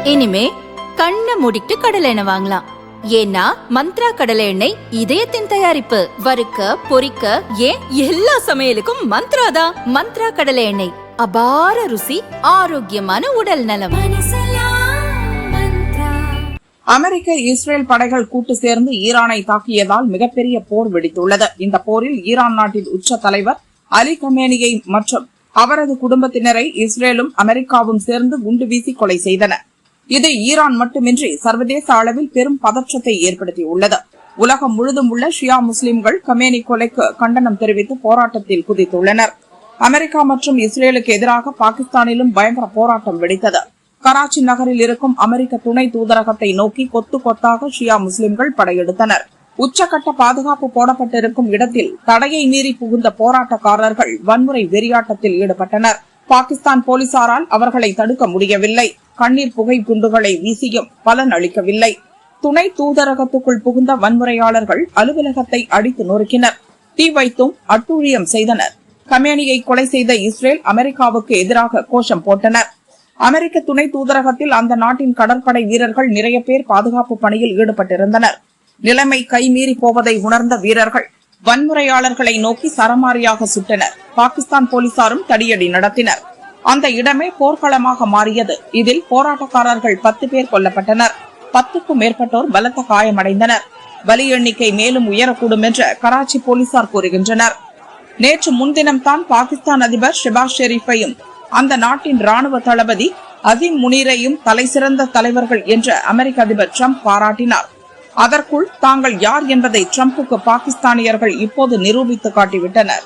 இனிமே கண்ணை மூடிட்டு கடலை எண்ணெய் வாங்கலாம். ஏன்னா மந்த்ரா கடலை எண்ணெய் இதயத்தின் தயாரிப்பு. வறுக்க பொரிக்க ஏன் எல்லா சமையலுக்கும் மந்த்ரா தான். மந்த்ரா கடலை எண்ணெய், அபார ருசி, ஆரோக்கியமான உடல் நலம். அமெரிக்க இஸ்ரேல் படைகள் கூட்டு சேர்ந்து ஈரானை தாக்கியதால் மிகப்பெரிய போர் வெடித்துள்ளது. இந்த போரில் ஈரான் நாட்டின் உச்ச தலைவர் அலி கமேனியை மற்றும் அவரது குடும்பத்தினரை இஸ்ரேலும் அமெரிக்காவும் சேர்ந்து குண்டு வீசி கொலை செய்தன. இது ஈரான் மட்டுமின்றி சர்வதேச அளவில் பெரும் பதற்றத்தை ஏற்படுத்தியுள்ளது. உலகம் முழுதும் உள்ள ஷியா முஸ்லிம்கள் கமேனி கொலைக்கு கண்டனம் தெரிவித்து போராட்டத்தில் குதித்துள்ளனர். அமெரிக்கா மற்றும் இஸ்ரேலுக்கு எதிராக பாகிஸ்தானிலும் பயங்கர போராட்டம் வெடித்தது. கராச்சி நகரில் இருக்கும் அமெரிக்க துணை தூதரகத்தை நோக்கி கொத்து கொத்தாக ஷியா முஸ்லிம்கள் படையெடுத்தனர். உச்சகட்ட பாதுகாப்பு போடப்பட்டிருக்கும் இடத்தில் தடையை மீறி புகுந்த போராட்டக்காரர்கள் வன்முறை வெறியாட்டத்தில் ஈடுபட்டனர். பாகிஸ்தான் போலீசாரால் அவர்களை தடுக்க முடியவில்லை. கண்ணீர் புகை குண்டுகளை வீசியும் பலன் அளிக்கவில்லை. துணை தூதரகத்துக்குள் புகுந்த வன்முறையாளர்கள் அலுவலகத்தை அடித்து நொறுக்கினர். தீ வைத்தும் அட்டூழியம் செய்தனர். கமேனியை கொலை செய்த இஸ்ரேல் அமெரிக்காவுக்கு எதிராக கோஷம் போட்டனர். அமெரிக்க துணை தூதரகத்தில் அந்த நாட்டின் கடற்படை வீரர்கள் நிறைய பேர் பாதுகாப்பு பணியில் ஈடுபட்டிருந்தனர். நிலைமை கைமீறி போவதை உணர்ந்த வீரர்கள் வன்முறையாளர்களை நோக்கி சரமாரியாக சுட்டனர். பாகிஸ்தான் போலீசாரும் தடியடி நடத்தினர். அந்த இடமே போர்க்களமாக மாறியது. இதில் போராட்டக்காரர்கள் 10 பேர் கொல்லப்பட்டனர். 10க்கும் மேற்பட்டோர் பலத்த காயமடைந்தனர். பலி எண்ணிக்கை மேலும் உயரக்கூடும் என்று கராச்சி போலீசார் கூறுகின்றனர். நேற்று முன்தினம் தான் பாகிஸ்தான் அதிபர் ஷெபாஸ் ஷெரீஃபையும் அந்த நாட்டின் ராணுவ தளபதி அசீம் முனீரையும் தலைசிறந்த தலைவர்கள் என்று அமெரிக்க அதிபர் டிரம்ப் பாராட்டினார். அதற்குள் தாங்கள் யார் என்பதை டிரம்புக்கு பாகிஸ்தானியர்கள் இப்போது நிரூபித்து காட்டிவிட்டனர்.